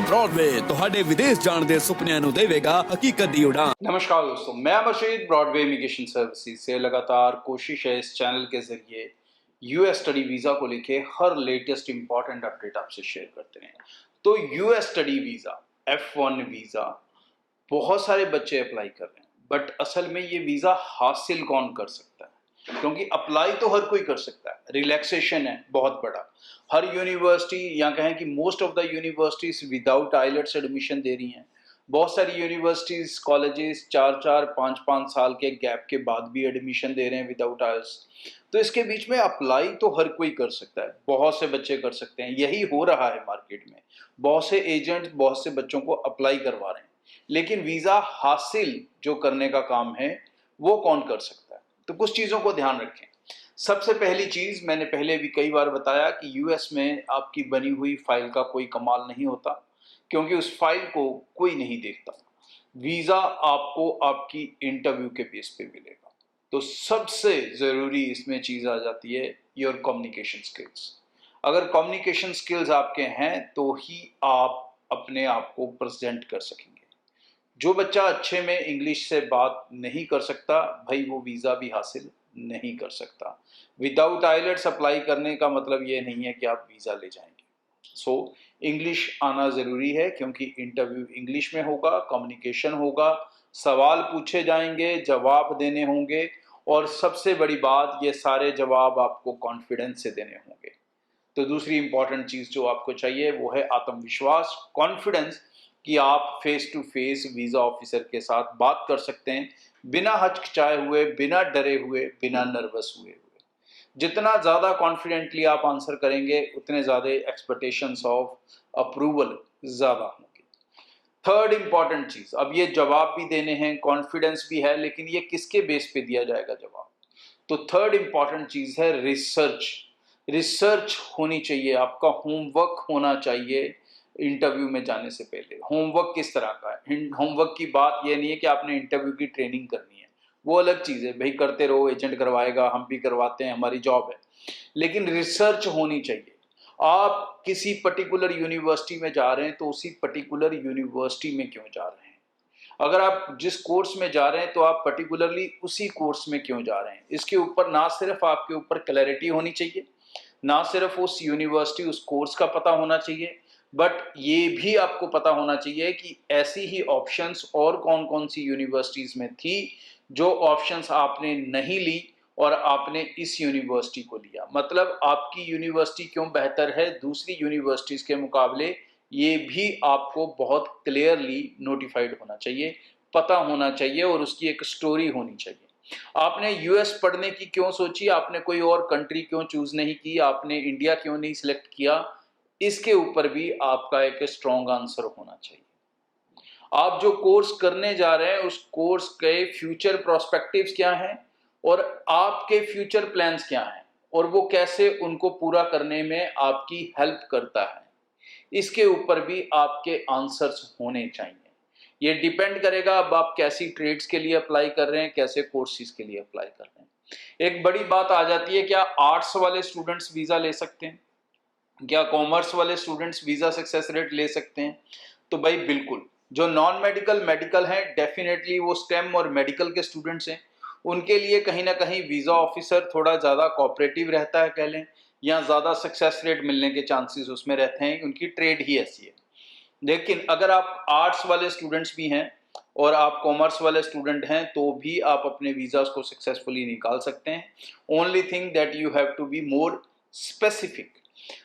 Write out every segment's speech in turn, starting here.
Broadway ਤੁਹਾਡੇ ਵਿਦੇਸ਼ ਜਾਣ ਦੇ ਸੁਪਨਿਆਂ ਨੂੰ ਦੇਵੇਗਾ ਹਕੀਕਤ ਦੀ ਉਡਾਨ। नमस्कार दोस्तों, मैं अमरशीद ब्रॉडवे इमिग्रेशन सर्विसेज से लगातार कोशिश है इस चैनल के जरिए यूएस स्टडी वीज़ा को लेके हर लेटेस्ट इंपॉर्टेंट अपडेट आपसे शेयर करते हैं। तो US study visa F1 visa बहुत सारे बच्चे अप्लाई कर रहे हैं, बट असल में ये वीज़ा हासिल कौन कर सकता है? क्योंकि अप्लाई तो हर कोई कर सकता है, रिलैक्सेशन है बहुत बड़ा। हर यूनिवर्सिटी या कहें कि most of the universities without IELTS admission दे रही हैं। बहुत सारी यूनिवर्सिटीज कॉलेजेस 4-4 5-5 साल के गैप के बाद भी एडमिशन दे रहे हैं विदाउट आइल्स। तो इसके बीच में अप्लाई तो हर कोई कर सकता है, बहुत से बच्चे कर सकते हैं। यही हो रहा है मार्केट में, बहुत से एजेंट बहुत से बच्चों को अप्लाई करवा रहे हैं, लेकिन वीज़ा हासिल जो करने का काम है वो कौन कर सकता है? तो कुछ चीज़ों को ध्यान रखें। सबसे पहली चीज़, मैंने पहले भी कई बार बताया कि यूएस में आपकी बनी हुई फाइल का कोई कमाल नहीं होता, क्योंकि उस फाइल को कोई नहीं देखता। वीज़ा आपको आपकी इंटरव्यू के बेस पे मिलेगा। तो सबसे ज़रूरी इसमें चीज़ आ जाती है योर कम्युनिकेशन स्किल्स। अगर कम्युनिकेशन स्किल्स आपके हैं तो ही आप अपने आप को प्रेजेंट कर सकेंगे। जो बच्चा अच्छे में इंग्लिश से बात नहीं कर सकता, भाई वो वीज़ा भी हासिल नहीं कर सकता। विदाउट आइलेट्स अप्लाई करने का मतलब ये नहीं है कि आप वीज़ा ले जाएंगे। सो इंग्लिश आना ज़रूरी है, क्योंकि इंटरव्यू इंग्लिश में होगा, कम्युनिकेशन होगा, सवाल पूछे जाएंगे, जवाब देने होंगे, और सबसे बड़ी बात, ये सारे जवाब आपको कॉन्फिडेंस से देने होंगे। तो दूसरी इंपॉर्टेंट चीज़ जो आपको चाहिए वो है आत्मविश्वास, कॉन्फिडेंस, कि आप face to face visa officer के साथ बात कर सकते हैं बिना हिचकिचाए हुए, बिना डरे हुए, बिना नर्वस हुए। जितना ज़्यादा कॉन्फिडेंटली आप आंसर करेंगे, उतने ज़्यादा एक्सपेक्टेशंस ऑफ अप्रूवल ज़्यादा होंगे। थर्ड इंपॉर्टेंट चीज़, अब ये जवाब भी देने हैं, कॉन्फिडेंस भी है, लेकिन ये किसके बेस पे दिया जाएगा जवाब? तो थर्ड इंपॉर्टेंट चीज़ है रिसर्च। रिसर्च होनी चाहिए, आपका होमवर्क होना चाहिए। इंटरव्यू में जाने से पहले होमवर्क किस तरह का है? होमवर्क की बात ये नहीं है कि आपने इंटरव्यू की ट्रेनिंग करनी है, वो अलग चीज़ है, भाई करते रहो, एजेंट करवाएगा, हम भी करवाते हैं, हमारी जॉब है। लेकिन रिसर्च होनी चाहिए। आप किसी पर्टिकुलर यूनिवर्सिटी में जा रहे हैं तो उसी पर्टिकुलर यूनिवर्सिटी में क्यों जा रहे हैं? अगर आप जिस कोर्स में जा रहे हैं तो आप पर्टिकुलरली उसी कोर्स में क्यों जा रहे हैं? इसके ऊपर ना सिर्फ आपके ऊपर क्लैरिटी होनी चाहिए, ना सिर्फ उस यूनिवर्सिटी उस कोर्स का पता होना चाहिए, बट ये भी आपको पता होना चाहिए कि ऐसी ही ऑप्शंस और कौन कौन सी यूनिवर्सिटीज़ में थी जो ऑप्शंस आपने नहीं ली और आपने इस यूनिवर्सिटी को लिया। मतलब आपकी यूनिवर्सिटी क्यों बेहतर है दूसरी यूनिवर्सिटीज़ के मुकाबले, ये भी आपको बहुत क्लियरली नोटिफाइड होना चाहिए, पता होना चाहिए, और उसकी एक स्टोरी होनी चाहिए। आपने यूएस पढ़ने की क्यों सोची, आपने कोई और कंट्री क्यों चूज नहीं की, आपने इंडिया क्यों नहीं सिलेक्ट किया, इसके ऊपर भी आपका एक स्ट्रॉन्ग आंसर होना चाहिए। आप जो कोर्स करने जा रहे हैं उस कोर्स के फ्यूचर प्रोस्पेक्टिव्स क्या हैं और आपके फ्यूचर प्लान्स क्या हैं, और वो कैसे उनको पूरा करने में आपकी हेल्प करता है, इसके ऊपर भी आपके आंसर्स होने चाहिए। ये डिपेंड करेगा अब आप कैसी ट्रेड्स के लिए अप्लाई कर रहे हैं, कैसे कोर्सेज के लिए अप्लाई कर रहे हैं। एक बड़ी बात आ जाती है, क्या आर्ट्स वाले स्टूडेंट्स वीज़ा ले सकते हैं? क्या कॉमर्स वाले स्टूडेंट्स वीज़ा सक्सेस रेट ले सकते हैं? तो भाई बिल्कुल। जो नॉन मेडिकल मेडिकल हैं, डेफिनेटली वो स्टेम और मेडिकल के स्टूडेंट्स हैं, उनके लिए कहीं ना कहीं वीज़ा ऑफिसर थोड़ा ज़्यादा कोऑपरेटिव रहता है, कह लें, या ज़्यादा सक्सेस रेट मिलने के चांसेस उसमें रहते हैं, उनकी ट्रेड ही ऐसी है। लेकिन अगर आप आर्ट्स वाले स्टूडेंट्स भी हैं और आप कॉमर्स वाले स्टूडेंट हैं तो भी आप अपने वीज़ाज को सक्सेसफुली निकाल सकते हैं। Only thing that you have to be more specific.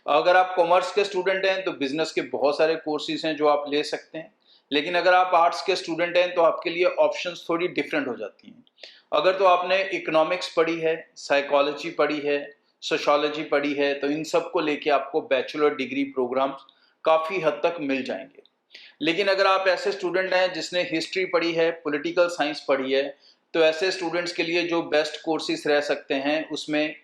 अगर आप कॉमर्स के स्टूडेंट हैं तो बिजनेस के बहुत सारे कोर्सेज हैं जो आप ले सकते हैं, लेकिन अगर आप आर्ट्स के स्टूडेंट हैं तो आपके लिए ऑप्शंस थोड़ी डिफरेंट हो जाती हैं। अगर तो आपने इकोनॉमिक्स पढ़ी है, साइकोलॉजी पढ़ी है, सोशोलॉजी पढ़ी है, तो इन सब को लेके आपको बैचलर डिग्री प्रोग्राम्स काफ़ी हद तक मिल जाएंगे। लेकिन अगर आप ऐसे स्टूडेंट हैं जिसने हिस्ट्री पढ़ी है, पॉलिटिकल साइंस पढ़ी है, तो ऐसे स्टूडेंट्स के लिए जो बेस्ट कोर्सेज रह सकते हैं उसमें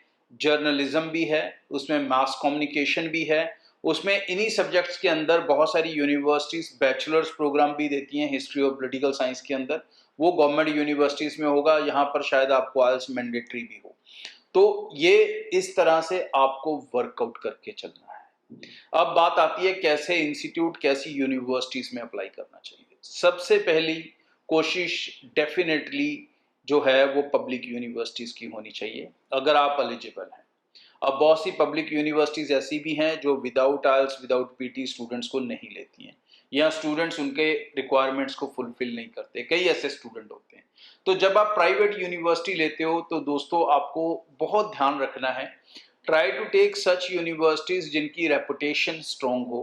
जर्नलिज्म भी है, उसमें मास कम्युनिकेशन भी है, उसमें इन्हीं सब्जेक्ट्स के अंदर बहुत सारी यूनिवर्सिटीज़ बैचलर्स प्रोग्राम भी देती हैं हिस्ट्री और पॉलिटिकल साइंस के अंदर। वो गवर्नमेंट यूनिवर्सिटीज़ में होगा, यहाँ पर शायद आपको आइल्स मैंडेटरी भी हो। तो ये इस तरह से आपको वर्कआउट करके चलना है। अब बात आती है कैसे इंस्टीट्यूट, कैसी यूनिवर्सिटीज में अप्लाई करना चाहिए। सबसे पहली कोशिश डेफिनेटली जो है वो पब्लिक यूनिवर्सिटीज की होनी चाहिए अगर आप एलिजिबल हैं। अब बहुत सी पब्लिक यूनिवर्सिटीज ऐसी भी हैं जो विदाउट आइल्स, विदाउट पीटी स्टूडेंट्स को नहीं लेती हैं, या स्टूडेंट्स उनके रिक्वायरमेंट्स को फुलफिल नहीं करते, कई ऐसे स्टूडेंट होते हैं। तो जब आप प्राइवेट यूनिवर्सिटी लेते हो तो दोस्तों आपको बहुत ध्यान रखना है, try to take such universities जिनकी रेपुटेशन स्ट्रॉन्ग हो,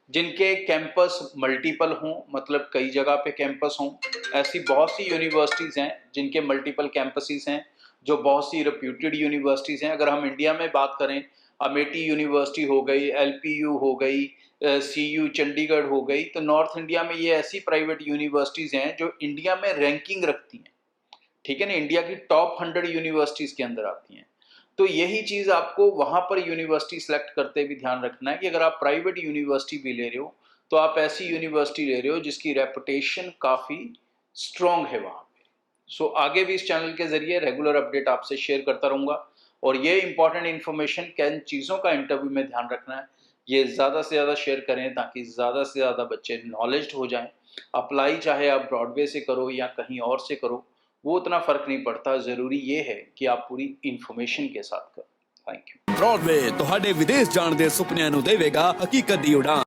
जिनके कैंपस मल्टीपल हों, मतलब कई जगह पे कैंपस हों। ऐसी बहुत सी यूनिवर्सिटीज हैं जिनके मल्टीपल कैंपसेस हैं, जो बहुत सी रेप्यूटेड यूनिवर्सिटीज हैं। अगर हम इंडिया में बात करें, अमेठी यूनिवर्सिटी हो गई, एलपीयू हो गई, सीयू चंडीगढ़ हो गई, तो नॉर्थ इंडिया में ये ऐसी प्राइवेट यूनिवर्सिटीज हैं जो इंडिया में रैंकिंग रखती हैं, ठीक है ना, इंडिया की टॉप 100 यूनिवर्सिटीज के अंदर आती हैं। तो यही चीज आपको वहां पर यूनिवर्सिटी सेलेक्ट करते भी ध्यान रखना है कि अगर आप प्राइवेट यूनिवर्सिटी भी ले रहे हो तो आप ऐसी यूनिवर्सिटी ले रहे हो जिसकी रेपुटेशन काफी स्ट्रांग है वहां पे। सो आगे भी इस चैनल के जरिए रेगुलर अपडेट आपसे शेयर करता रहूंगा, और ये इंपॉर्टेंट इन्फॉर्मेशन किन चीजों का इंटरव्यू में ध्यान रखना है ये ज्यादा से ज्यादा शेयर करें ताकि ज्यादा से ज्यादा बच्चे नॉलेज्ड हो जाएं। अप्लाई चाहे आप ब्रॉडवे से करो या कहीं और से करो, वो उतना फर्क नहीं पड़ता, जरूरी ये है कि आप पूरी इन्फॉर्मेशन के साथ करो। Thank you. ब्रॉडवे ਤੁਹਾਡੇ ਵਿਦੇਸ਼ ਜਾਣ ਦੇ ਸੁਪਨਿਆਂ ਨੂੰ ਦੇਵੇਗਾ ਹਕੀਕਤ ਦੀ ਉਡਾਨ।